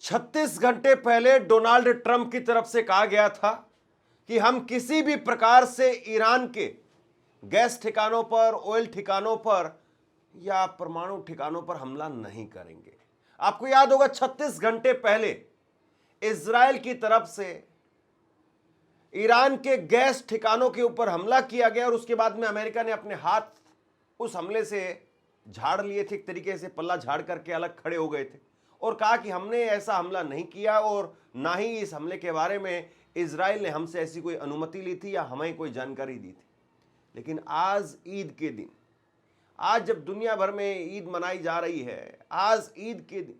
36 घंटे पहले Donald Trump की तरफ से कहा गया था कि हम किसी भी प्रकार से ईरान के गैस ठिकानों पर, ऑयल ठिकानों पर या परमाणु ठिकानों पर हमला नहीं करेंगे। आपको याद होगा 36 घंटे पहले इजराइल की तरफ से ईरान के गैस ठिकानों के ऊपर हमला किया गया और उसके बाद में अमेरिका ने अपने हाथ उस हमले से झाड़ लिए थे, एक तरीके से पल्ला झाड़ करके अलग खड़े हो गए थे और कहा कि हमने ऐसा हमला नहीं किया और ना ही इस हमले के बारे में इजराइल ने हमसे ऐसी कोई अनुमति ली थी या हमें कोई जानकारी दी थी। लेकिन आज ईद के दिन, आज जब दुनिया भर में ईद मनाई जा रही है, आज ईद के दिन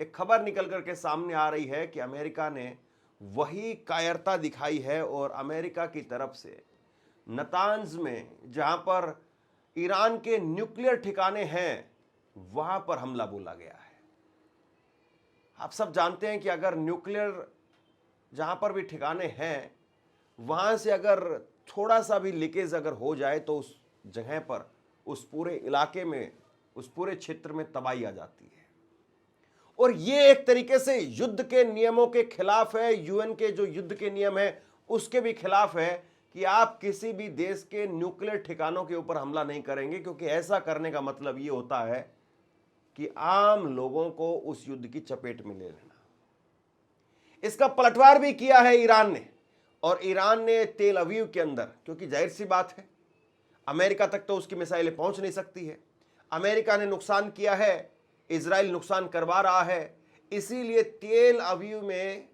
एक खबर निकल करके सामने आ रही है कि अमेरिका ने वही कायरता दिखाई है और अमेरिका की तरफ से नतांज में, जहां पर ईरान के न्यूक्लियर ठिकाने हैं, वहां पर हमला बोला गया है। आप सब जानते हैं कि अगर न्यूक्लियर जहां पर भी ठिकाने हैं, वहां से अगर थोड़ा सा भी लीकेज अगर हो जाए तो उस जगह पर, उस पूरे इलाके में, उस पूरे क्षेत्र में तबाही आ जाती है। और ये एक तरीके से युद्ध के नियमों के खिलाफ है, यूएन के जो युद्ध के नियम है उसके भी खिलाफ है कि आप किसी भी देश के न्यूक्लियर ठिकानों के ऊपर हमला नहीं करेंगे, क्योंकि ऐसा करने का मतलब ये होता है कि आम लोगों को उस युद्ध की चपेट में ले लेना। इसका पलटवार भी किया है ईरान ने, और ईरान ने तेल अवीव के अंदर, क्योंकि जाहिर सी बात है अमेरिका तक तो उसकी मिसाइलें पहुंच नहीं सकती है, अमेरिका ने नुकसान किया है, इजराइल नुकसान करवा रहा है, इसीलिए तेल अवीव में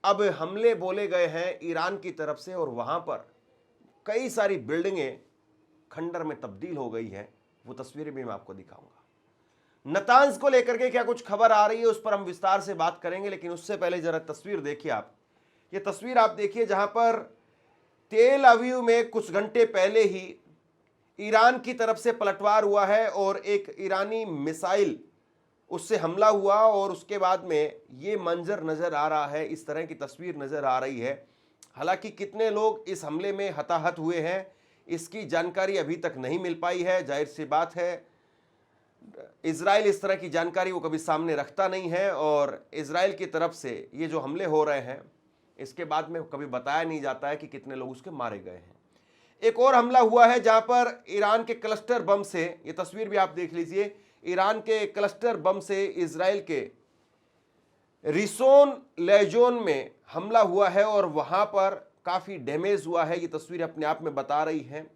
अब हमले बोले गए हैं ईरान की तरफ से और वहां पर कई सारी बिल्डिंगें खंडर में तब्दील हो गई हैं। वो तस्वीरें भी मैं आपको दिखाऊंगा। नतांज को लेकर के क्या कुछ खबर आ रही है उस पर हम विस्तार से बात करेंगे, लेकिन उससे पहले जरा तस्वीर देखिए आप। ये तस्वीर आप देखिए जहां पर तेल अवीव में कुछ घंटे पहले ही ईरान की तरफ से पलटवार हुआ है और एक ईरानी मिसाइल उससे हमला हुआ और उसके बाद में ये मंजर नजर आ रहा है, इस तरह की तस्वीर नजर आ रही है। हालांकि कितने लोग इस हमले में हताहत हुए हैं इसकी जानकारी अभी तक नहीं मिल पाई है। जाहिर सी बात है इजराइल इस तरह की जानकारी वो कभी सामने रखता नहीं है और इजराइल की तरफ से ये जो हमले हो रहे हैं इसके बाद में कभी बताया नहीं जाता है कि कितने लोग उसके मारे गए हैं। एक और हमला हुआ है जहां पर ईरान के क्लस्टर बम से, ये तस्वीर भी आप देख लीजिए, ईरान के क्लस्टर बम से इजराइल के रिसोन लेजोन में हमला हुआ है और वहां पर काफी डैमेज हुआ है। ये तस्वीर अपने आप में बता रही है,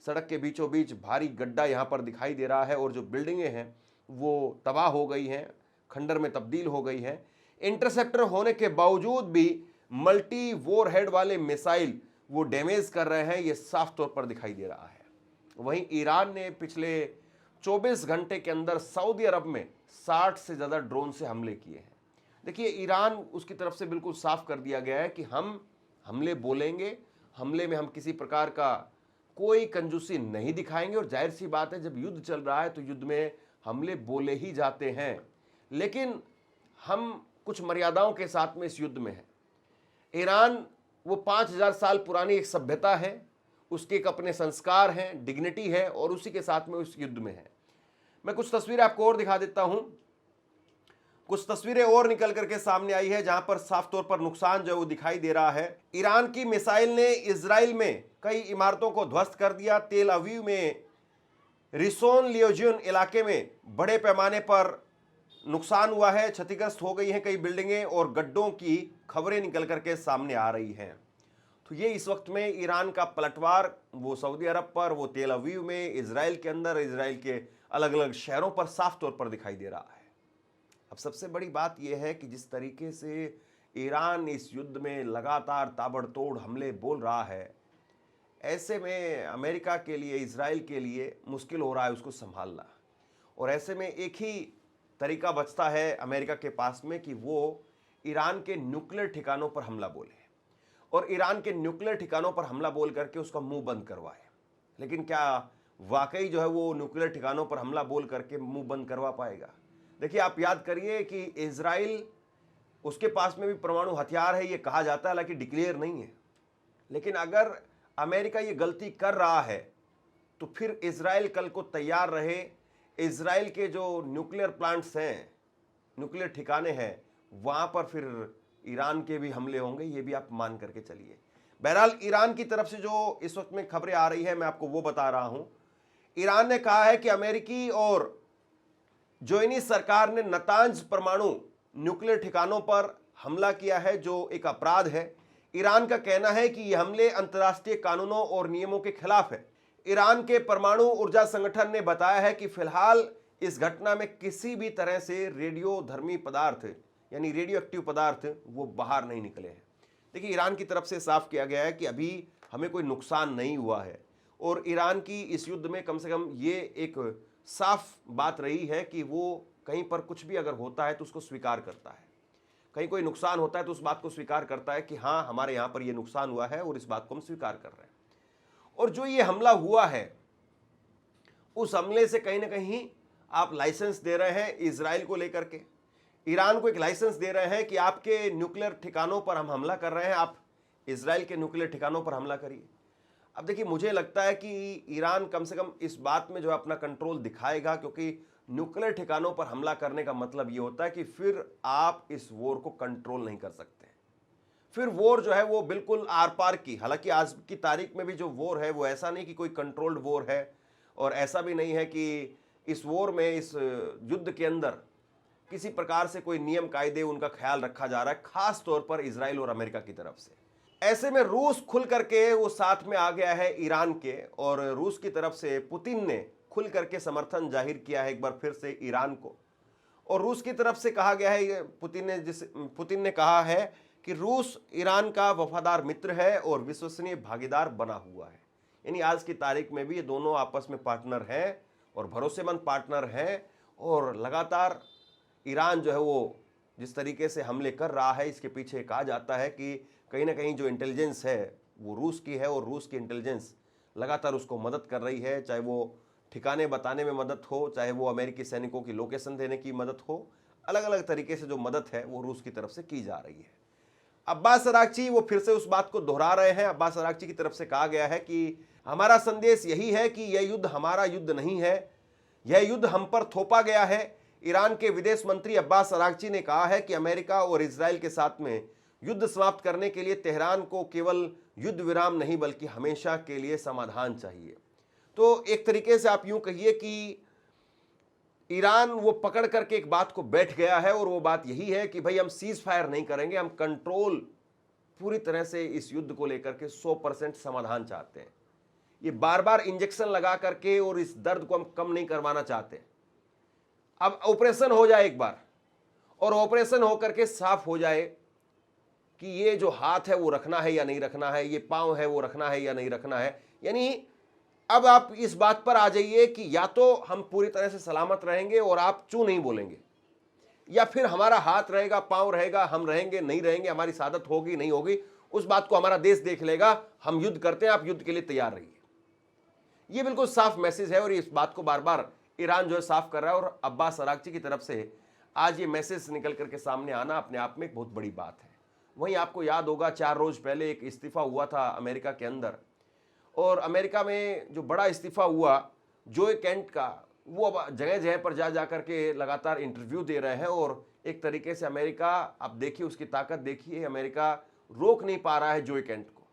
सड़क के बीचों बीच भारी गड्ढा यहां पर दिखाई दे रहा है और जो बिल्डिंगें हैं वो तबाह हो गई हैं, खंडर में तब्दील हो गई हैं। इंटरसेप्टर होने के बावजूद भी मल्टी वॉरहेड वाले मिसाइल वो डैमेज कर रहे हैं, ये साफ तौर पर दिखाई दे रहा है। वहीं ईरान ने पिछले 24 घंटे के अंदर सऊदी अरब में 60 से ज़्यादा ड्रोन से हमले किए हैं। देखिए ईरान, उसकी तरफ से बिल्कुल साफ कर दिया गया है कि हम हमले बोलेंगे, हमले में हम किसी प्रकार का कोई कंजूसी नहीं दिखाएंगे। और जाहिर सी बात है जब युद्ध चल रहा है तो युद्ध में हमले बोले ही जाते हैं, लेकिन हम कुछ मर्यादाओं के साथ में इस युद्ध में हैं। ईरान वो 5000 साल पुरानी एक सभ्यता है, उसके एक अपने संस्कार हैं, डिग्निटी है और उसी के साथ में उस युद्ध में है। मैं कुछ तस्वीरें आपको और दिखा देता हूं। कुछ तस्वीरें और निकल करके सामने आई है जहां पर साफ तौर पर नुकसान जो है वो दिखाई दे रहा है। ईरान की मिसाइल ने इजराइल में कई इमारतों को ध्वस्त कर दिया। तेल अवीव में रिसोन लियोजियन इलाके में बड़े पैमाने पर नुकसान हुआ है, क्षतिग्रस्त हो गई हैं कई बिल्डिंगें और गड्ढों की खबरें निकल करके सामने आ रही हैं। तो ये इस वक्त में ईरान का पलटवार वो सऊदी अरब पर, वो तेल अवीव में, इजराइल के अंदर, इजराइल के अलग अलग शहरों पर साफ तौर पर दिखाई दे रहा है। अब सबसे बड़ी बात यह है कि जिस तरीके से ईरान इस युद्ध में लगातार ताबड़तोड़ हमले बोल रहा है, ऐसे में अमेरिका के लिए, इजराइल के लिए मुश्किल हो रहा है उसको संभालना। और ऐसे में एक ही तरीका बचता है अमेरिका के पास में कि वो ईरान के न्यूक्लियर ठिकानों पर हमला बोले और ईरान के न्यूक्लियर ठिकानों पर हमला बोल करके उसका मुंह बंद करवाए। लेकिन क्या वाकई जो है वो न्यूक्लियर ठिकानों पर हमला बोल करके मुंह बंद करवा पाएगा? देखिए आप याद करिए कि इजराइल, उसके पास में भी परमाणु हथियार है ये कहा जाता है, हालांकि डिक्लेयर नहीं है। लेकिन अगर अमेरिका ये गलती कर रहा है तो फिर इजराइल कल को तैयार रहे, इजराइल के जो न्यूक्लियर प्लांट्स हैं, न्यूक्लियर ठिकाने हैं, वहां पर फिर ईरान के भी हमले होंगे, ये भी आप मान करके चलिए। बहरहाल ईरान की तरफ से जो इस वक्त में खबरें आ रही है मैं आपको वो बता रहा हूं। ईरान ने कहा है कि अमेरिकी और जोइनी सरकार ने नतांज परमाणु न्यूक्लियर ठिकानों पर हमला किया है, जो एक अपराध है। ईरान का कहना है कि यह हमले अंतर्राष्ट्रीय कानूनों और नियमों के खिलाफ है। ईरान के परमाणु ऊर्जा संगठन ने बताया है कि फिलहाल इस घटना में किसी भी तरह से रेडियोधर्मी पदार्थ यानी रेडियो एक्टिव पदार्थ वो बाहर नहीं निकले हैं। देखिए, ईरान की तरफ से साफ किया गया है कि अभी हमें कोई नुकसान नहीं हुआ है, और ईरान की इस युद्ध में कम से कम ये एक साफ बात रही है कि वो कहीं पर कुछ भी अगर होता है तो उसको स्वीकार करता है, कहीं कोई नुकसान होता है तो उस बात को स्वीकार करता है कि हाँ, हमारे यहाँ पर ये नुकसान हुआ है और इस बात को हम स्वीकार कर रहे हैं। और जो ये हमला हुआ है, उस हमले से कहीं ना कहीं आप लाइसेंस दे रहे हैं इजराइल को लेकर के, ईरान को एक लाइसेंस दे रहे हैं कि आपके न्यूक्लियर ठिकानों पर हम हमला कर रहे हैं, आप इजराइल के न्यूक्लियर ठिकानों पर हमला करिए। अब देखिए, मुझे लगता है कि ईरान कम से कम इस बात में जो अपना कंट्रोल दिखाएगा, क्योंकि न्यूक्लियर ठिकानों पर हमला करने का मतलब ये होता है कि फिर आप इस वॉर को कंट्रोल नहीं कर सकते। फिर वॉर जो है वो बिल्कुल आर पार की, हालांकि आज की तारीख में भी जो वॉर है वो ऐसा नहीं कि कोई कंट्रोल्ड वॉर है, और ऐसा भी नहीं है कि इस वॉर में, इस युद्ध के अंदर किसी प्रकार से कोई नियम कायदे उनका ख्याल रखा जा रहा है, खास तौर पर इजराइल और अमेरिका की तरफ से। ऐसे में रूस खुल करके वो साथ में आ गया है ईरान के, और रूस की तरफ से पुतिन ने खुल करके समर्थन जाहिर किया है एक बार फिर से ईरान को। और रूस की तरफ से कहा गया है, पुतिन ने कहा है कि रूस ईरान का वफादार मित्र है और विश्वसनीय भागीदार बना हुआ है। यानी आज की तारीख में भी ये दोनों आपस में पार्टनर हैं और भरोसेमंद पार्टनर हैं, और लगातार ईरान जो है वो जिस तरीके से हमले कर रहा है, इसके पीछे कहा जाता है कि कहीं ना कहीं जो इंटेलिजेंस है वो रूस की है, और रूस की इंटेलिजेंस लगातार उसको मदद कर रही है, चाहे वो ठिकाने बताने में मदद हो, चाहे वो अमेरिकी सैनिकों की लोकेशन देने की मदद हो, अलग अलग तरीके से जो मदद है वो रूस की तरफ से की जा रही है। अब्बास अरागची वो फिर से उस बात को दोहरा रहे हैं। अब्बास अरागची की तरफ से कहा गया है कि हमारा संदेश यही है कि यह युद्ध हमारा युद्ध नहीं है, यह युद्ध हम पर थोपा गया है। ईरान के विदेश मंत्री अब्बास अरागची ने कहा है कि अमेरिका और इजराइल के साथ में युद्ध समाप्त करने के लिए तेहरान को केवल युद्ध विराम नहीं बल्कि हमेशा के लिए समाधान चाहिए। तो एक तरीके से आप यूं कहिए कि ईरान वो पकड़ करके एक बात को बैठ गया है, और वो बात यही है कि भाई हम सीज फायर नहीं करेंगे, हम कंट्रोल पूरी तरह से इस युद्ध को लेकर के 100% समाधान चाहते हैं। ये बार बार इंजेक्शन लगा करके और इस दर्द को हम कम नहीं करवाना चाहते। अब ऑपरेशन हो जाए एक बार, और ऑपरेशन होकर के साफ हो जाए कि ये जो हाथ है वो रखना है या नहीं रखना है, ये पांव है वो रखना है या नहीं रखना है। यानी अब आप इस बात पर आ जाइए कि या तो हम पूरी तरह से सलामत रहेंगे और आप चू नहीं बोलेंगे, या फिर हमारा हाथ रहेगा, पांव रहेगा, हम रहेंगे नहीं रहेंगे, हमारी सादत होगी नहीं होगी, उस बात को हमारा देश देख लेगा। हम युद्ध करते हैं, आप युद्ध के लिए तैयार रहिए। ये बिल्कुल साफ मैसेज है, और इस बात को बार बार ईरान जो है साफ कर रहा है। और अब्बास अरागची की तरफ से आज ये मैसेज निकल करके सामने आना अपने आप में एक बहुत बड़ी बात है। वहीं आपको याद होगा 4 रोज पहले एक इस्तीफा हुआ था अमेरिका के अंदर, और अमेरिका में जो बड़ा इस्तीफा हुआ जोए केंट का, वो अब जगह जगह पर जा करके लगातार इंटरव्यू दे रहे हैं। और एक तरीके से अमेरिका, आप देखिए उसकी ताकत देखिए, अमेरिका रोक नहीं पा रहा है जोए केंट को।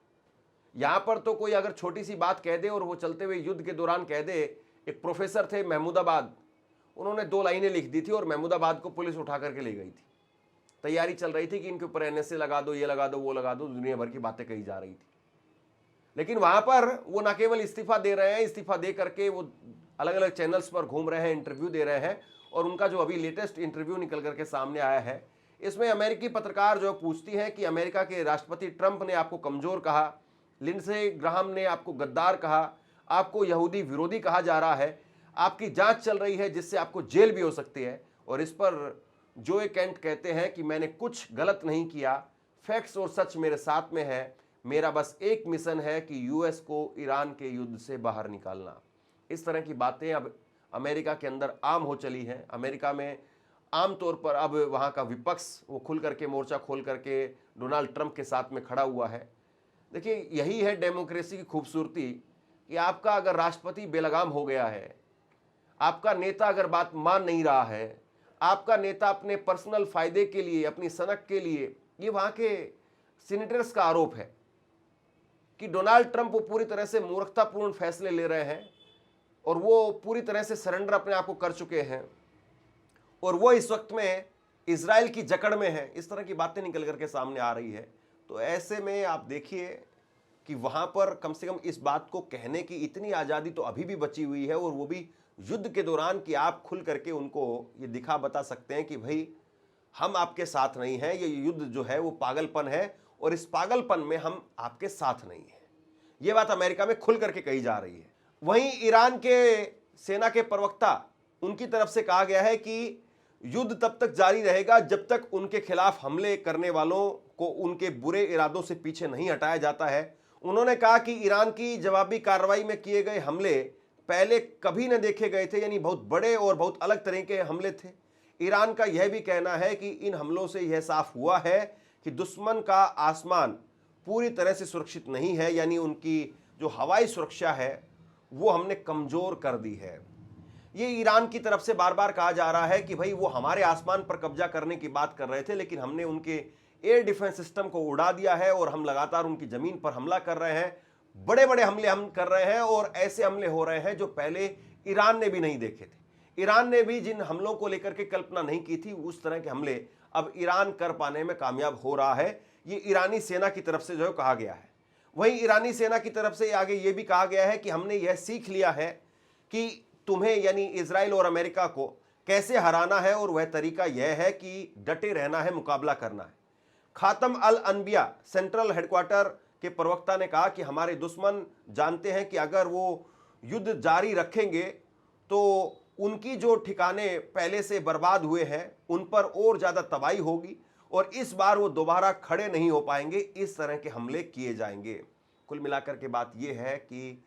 यहाँ पर तो कोई अगर छोटी सी बात कह दे और वो चलते हुए युद्ध के दौरान कह दे, एक प्रोफेसर थे महमूदाबाद, उन्होंने 2 लाइनें लिख दी थी और महमूदाबाद को पुलिस उठा करके ले गई थी। तैयारी चल रही थी कि इनके ऊपर एनएसए लगा दो, ये लगा दो, वो लगा दो, दुनिया भर की बातें कही जा रही थी। लेकिन वहां पर वो न केवल इस्तीफा दे रहे हैं, इस्तीफा दे करके वो अलग अलग चैनल्स पर घूम रहे हैं, इंटरव्यू दे रहे हैं। और उनका जो अभी लेटेस्ट इंटरव्यू निकल करके सामने आया है, इसमें अमेरिकी पत्रकार जो पूछती हैं कि अमेरिका के राष्ट्रपति ट्रंप ने आपको कमजोर कहा, लिंडसे ग्राहम ने आपको गद्दार कहा, आपको यहूदी विरोधी कहा जा रहा है, आपकी जांच चल रही है जिससे आपको जेल भी हो सकती है। और इस पर जोए केंट कहते हैं कि मैंने कुछ गलत नहीं किया, फैक्ट्स और सच मेरे साथ में है, मेरा बस एक मिशन है कि यूएस को ईरान के युद्ध से बाहर निकालना। इस तरह की बातें अब अमेरिका के अंदर आम हो चली हैं। अमेरिका में आमतौर पर अब वहाँ का विपक्ष वो खुल करके मोर्चा खोल करके डोनाल्ड ट्रंप के साथ में खड़ा हुआ है। देखिए, यही है डेमोक्रेसी की खूबसूरती कि आपका अगर राष्ट्रपति बेलगाम हो गया है, आपका नेता अगर बात मान नहीं रहा है, आपका नेता अपने पर्सनल फायदे के लिए, अपनी सनक के लिए, ये वहां के सीनेटर्स का आरोप है कि डोनाल्ड ट्रंप वो पूरी तरह से मूर्खतापूर्ण फैसले ले रहे हैं और वो पूरी तरह से सरेंडर अपने आप को कर चुके हैं और वो इस वक्त में इजराइल की जकड़ में है। इस तरह की बातें निकल करके सामने आ रही है। तो ऐसे में आप देखिए कि वहां पर कम से कम इस बात को कहने की इतनी आज़ादी तो अभी भी बची हुई है, और वो भी युद्ध के दौरान कि आप खुल करके उनको ये दिखा बता सकते हैं कि भाई हम आपके साथ नहीं हैं, ये युद्ध जो है वो पागलपन है और इस पागलपन में हम आपके साथ नहीं हैं। ये बात अमेरिका में खुल करके कही जा रही है। वहीं ईरान के सेना के प्रवक्ता, उनकी तरफ से कहा गया है कि युद्ध तब तक जारी रहेगा जब तक उनके खिलाफ हमले करने वालों को उनके बुरे इरादों से पीछे नहीं हटाया जाता है। उन्होंने कहा कि ईरान की जवाबी कार्रवाई में किए गए हमले पहले कभी न देखे गए थे, यानी बहुत बड़े और बहुत अलग तरह के हमले थे। ईरान का यह भी कहना है कि इन हमलों से यह साफ हुआ है कि दुश्मन का आसमान पूरी तरह से सुरक्षित नहीं है, यानी उनकी जो हवाई सुरक्षा है वो हमने कमजोर कर दी है। ये ईरान की तरफ से बार बार कहा जा रहा है कि भाई वो हमारे आसमान पर कब्जा करने की बात कर रहे थे, लेकिन हमने उनके एयर डिफेंस सिस्टम को उड़ा दिया है और हम लगातार उनकी जमीन पर हमला कर रहे हैं। बड़े बड़े हमले हम कर रहे हैं और ऐसे हमले हो रहे हैं जो पहले ईरान ने भी नहीं देखे थे। ईरान ने भी जिन हमलों को लेकर के कल्पना नहीं की थी, उस तरह के हमले अब ईरान कर पाने में कामयाब हो रहा है। ये ईरानी सेना की तरफ से जो कहा गया है। वहीं ईरानी सेना की तरफ से आगे ये भी कहा गया है कि हमने यह सीख लिया है कि तुम्हें यानी इजराइल और अमेरिका को कैसे हराना है, और वह तरीका यह है कि डटे रहना है, मुकाबला करना है। खातम अल अनबिया सेंट्रल हेडक्वार्टर के प्रवक्ता ने कहा कि हमारे दुश्मन जानते हैं कि अगर वो युद्ध जारी रखेंगे तो उनकी जो ठिकाने पहले से बर्बाद हुए हैं उन पर और ज़्यादा तबाही होगी और इस बार वो दोबारा खड़े नहीं हो पाएंगे, इस तरह के हमले किए जाएंगे। कुल मिलाकर के बात यह है कि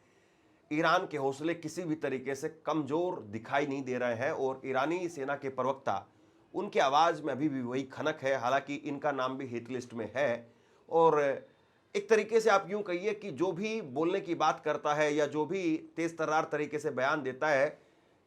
ईरान के हौसले किसी भी तरीके से कमज़ोर दिखाई नहीं दे रहे हैं और ईरानी सेना के प्रवक्ता, उनकी आवाज़ में अभी भी वही खनक है। हालांकि इनका नाम भी हिट लिस्ट में है और एक तरीके से आप यूं कहिए कि जो भी बोलने की बात करता है या जो भी तेज तर्रार तरीके से बयान देता है,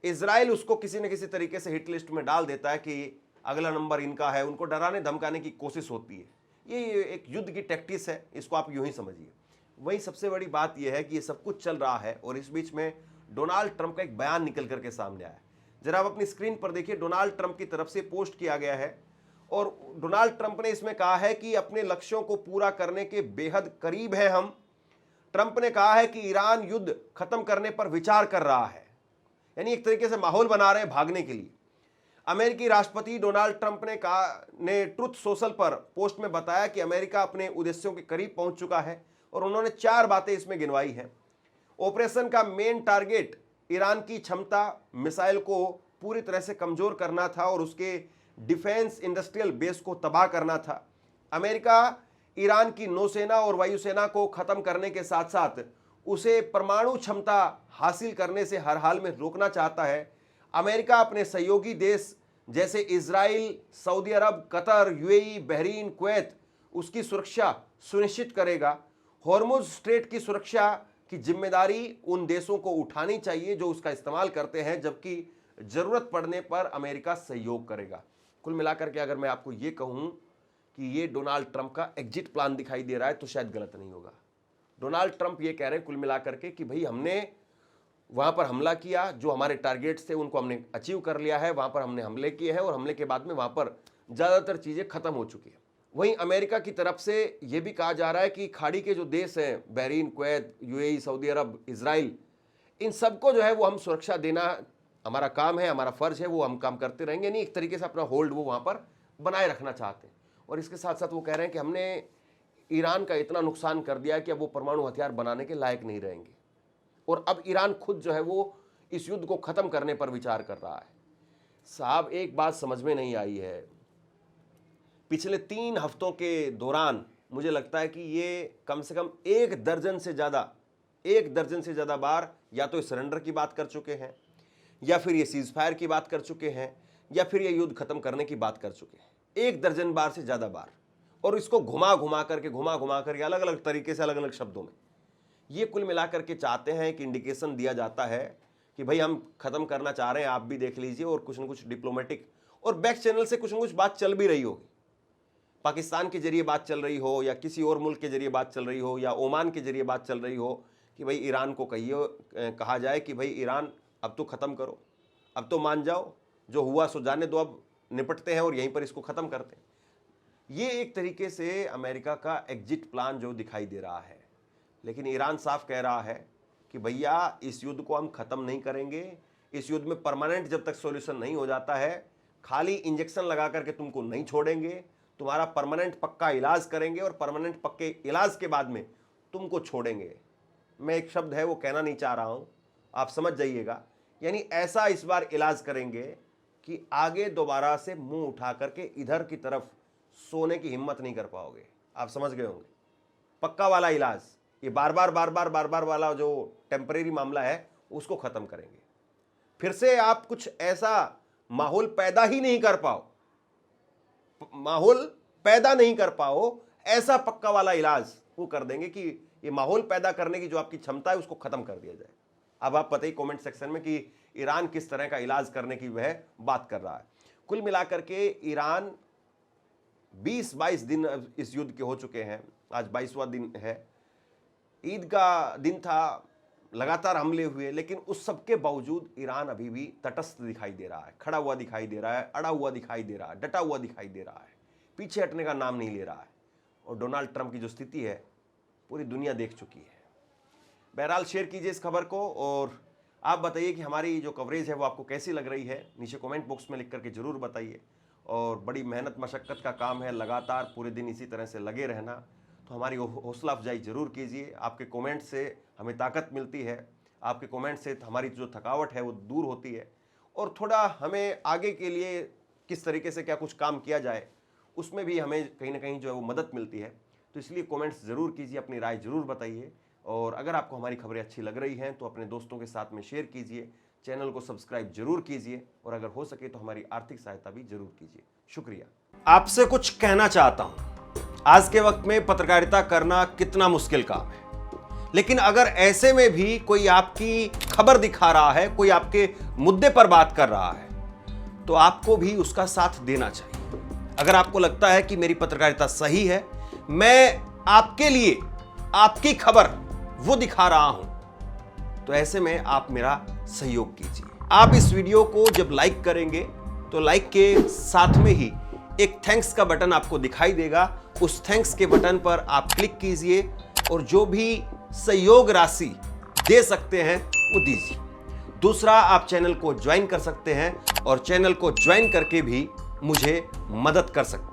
इजराइल उसको किसी न किसी तरीके से हिट लिस्ट में डाल देता है कि अगला नंबर इनका है। उनको डराने धमकाने की कोशिश होती है। ये एक युद्ध की टैक्टिस है, इसको आप यूं ही समझिए। वही सबसे बड़ी बात यह है कि ये सब कुछ चल रहा है और इस बीच में डोनाल्ड ट्रंप का एक बयान निकल करके सामने आया। जरा आप अपनी स्क्रीन पर देखिए, डोनाल्ड ट्रंप की तरफ से पोस्ट किया गया है और डोनाल्ड ट्रंप ने इसमें कहा है कि अपने लक्ष्यों को पूरा करने के बेहद करीब है हम। ट्रंप ने कहा है कि ईरान युद्ध खत्म करने पर विचार कर रहा है, यानी एक तरीके से माहौल बना रहे हैं भागने के लिए। अमेरिकी राष्ट्रपति डोनाल्ड ट्रंप ने ट्रुथ सोशल पर पोस्ट में बताया कि अमेरिका अपने उद्देश्यों के करीब पहुंच चुका है और उन्होंने 4 बातें इसमें गिनवाई हैं। ऑपरेशन का मेन टारगेट ईरान की क्षमता, मिसाइल को पूरी तरह से कमजोर करना था और उसके डिफेंस इंडस्ट्रियल बेस को तबाह करना था। अमेरिका ईरान की नौसेना और वायुसेना को खत्म करने के साथ साथ उसे परमाणु क्षमता हासिल करने से हर हाल में रोकना चाहता है। अमेरिका अपने सहयोगी देश जैसे इजराइल, सऊदी अरब, कतर, यूएई, बहरीन, कुवैत, उसकी सुरक्षा सुनिश्चित करेगा। हॉर्मुज स्ट्रेट की सुरक्षा की जिम्मेदारी उन देशों को उठानी चाहिए जो उसका इस्तेमाल करते हैं, जबकि जरूरत पड़ने पर अमेरिका सहयोग करेगा। कुल मिलाकर के अगर मैं आपको ये कहूं कि ये डोनाल्ड ट्रंप का एग्जिट प्लान दिखाई दे रहा है तो शायद गलत नहीं होगा। डोनाल्ड ट्रंप ये कह रहे हैं कुल मिलाकर के कि भाई हमने वहां पर हमला किया, जो हमारे टारगेट्स थे उनको हमने अचीव कर लिया है, वहां पर हमने हमले किए हैं और हमले के बाद में वहां पर ज्यादातर चीजें खत्म हो चुकी है। वहीं अमेरिका की तरफ से यह भी कहा जा रहा है कि खाड़ी के जो देश हैं, बहरीन, कुवैत, यूएई, सऊदी अरब, इजराइल, इन सबको जो है वो हम सुरक्षा देना हमारा काम है, हमारा फर्ज है, वो हम काम करते रहेंगे। नहीं, एक तरीके से अपना होल्ड वो वहां पर बनाए रखना चाहते हैं। और इसके साथ साथ वो कह रहे हैं कि हमने ईरान का इतना नुकसान कर दिया है कि अब वो परमाणु हथियार बनाने के लायक नहीं रहेंगे और अब ईरान खुद जो है वो इस युद्ध को खत्म करने पर विचार कर रहा है। साहब, एक बात समझ में नहीं आई है, पिछले 3 हफ्तों के दौरान मुझे लगता है कि ये कम से कम 1 दर्जन से ज़्यादा बार या तो सरेंडर की बात कर चुके हैं, या फिर ये सीज फायर की बात कर चुके हैं, या फिर ये युद्ध खत्म करने की बात कर चुके हैं। 1 दर्जन बार से ज़्यादा बार, और इसको घुमा घुमा करके अलग अलग तरीके से, अलग अलग शब्दों में ये कुल मिलाकर के चाहते हैं कि इंडिकेशन दिया जाता है कि भाई हम खत्म करना चाह रहे हैं, आप भी देख लीजिए, और कुछ न कुछ डिप्लोमेटिक और बैक चैनल से कुछ न कुछ बात चल भी रही होगी, पाकिस्तान के जरिए बात चल रही हो या किसी और मुल्क के जरिए बात चल रही हो या ओमान के जरिए बात चल रही हो कि भाई ईरान को कहा जाए कि भाई ईरान अब तो ख़त्म करो, अब तो मान जाओ, जो हुआ सो जाने दो, अब निपटते हैं और यहीं पर इसको ख़त्म करते हैं। ये एक तरीके से अमेरिका का एग्जिट प्लान जो दिखाई दे रहा है। लेकिन ईरान साफ कह रहा है कि भैया इस युद्ध को हम ख़त्म नहीं करेंगे, इस युद्ध में परमानेंट जब तक सॉल्यूशन नहीं हो जाता है, खाली इंजेक्शन लगा करके तुमको नहीं छोड़ेंगे, तुम्हारा परमानेंट पक्का इलाज करेंगे और परमानेंट पक्के इलाज के बाद में तुमको छोड़ेंगे। मैं एक शब्द है वो कहना नहीं चाह रहा हूँ, आप समझ जाइएगा। यानी ऐसा इस बार इलाज करेंगे कि आगे दोबारा से मुंह उठा करके इधर की तरफ सोने की हिम्मत नहीं कर पाओगे। आप समझ गए होंगे, पक्का वाला इलाज, ये बार बार वाला जो टेम्परेरी मामला है उसको खत्म करेंगे। फिर से आप कुछ ऐसा माहौल पैदा ही नहीं कर पाओ, माहौल पैदा नहीं कर पाओ, ऐसा पक्का वाला इलाज वो कर देंगे कि ये माहौल पैदा करने की जो आपकी क्षमता है उसको खत्म कर दिया जाए। अब आप बताइए कमेंट सेक्शन में कि ईरान किस तरह का इलाज करने की वह बात कर रहा है। कुल मिलाकर के ईरान 20-22 दिन इस युद्ध के हो चुके हैं, आज 22वां दिन है, ईद का दिन था, लगातार हमले हुए, लेकिन उस सब के बावजूद ईरान अभी भी तटस्थ दिखाई दे रहा है, खड़ा हुआ दिखाई दे रहा है, अड़ा हुआ दिखाई दे रहा है, डटा हुआ दिखाई दे रहा है, पीछे हटने का नाम नहीं ले रहा है। और डोनाल्ड ट्रंप की जो स्थिति है पूरी दुनिया देख चुकी है। बहरहाल शेयर कीजिए इस खबर को और आप बताइए कि हमारी जो कवरेज है वो आपको कैसी लग रही है, नीचे कमेंट बॉक्स में लिख करके ज़रूर बताइए। और बड़ी मेहनत मशक्क़त का काम है, लगातार पूरे दिन इसी तरह से लगे रहना, तो हमारी हौसला अफजाई ज़रूर कीजिए। आपके कमेंट से हमें ताकत मिलती है, आपके कमेंट से हमारी जो थकावट है वो दूर होती है और थोड़ा हमें आगे के लिए किस तरीके से क्या कुछ काम किया जाए उसमें भी हमें कहीं ना कहीं जो है वो मदद मिलती है। तो इसलिए कमेंट्स ज़रूर कीजिए, अपनी राय ज़रूर बताइए और अगर आपको हमारी खबरें अच्छी लग रही हैं तो अपने दोस्तों के साथ में शेयर कीजिए, चैनल को सब्सक्राइब जरूर कीजिए और अगर हो सके तो हमारी आर्थिक सहायता भी जरूर कीजिए। शुक्रिया। आपसे कुछ कहना चाहता हूं, आज के वक्त में पत्रकारिता करना कितना मुश्किल काम है, लेकिन अगर ऐसे में भी कोई आपकी खबर दिखा रहा है, कोई आपके मुद्दे पर बात कर रहा है, तो आपको भी उसका साथ देना चाहिए। अगर आपको लगता है कि मेरी पत्रकारिता सही है, मैं आपके लिए आपकी खबर वो दिखा रहा हूं, तो ऐसे में आप मेरा सहयोग कीजिए। आप इस वीडियो को जब लाइक करेंगे तो लाइक के साथ में ही एक थैंक्स का बटन आपको दिखाई देगा, उस थैंक्स के बटन पर आप क्लिक कीजिए और जो भी सहयोग राशि दे सकते हैं वो दीजिए। दूसरा, आप चैनल को ज्वाइन कर सकते हैं और चैनल को ज्वाइन करके भी मुझे मदद कर सकते हैं।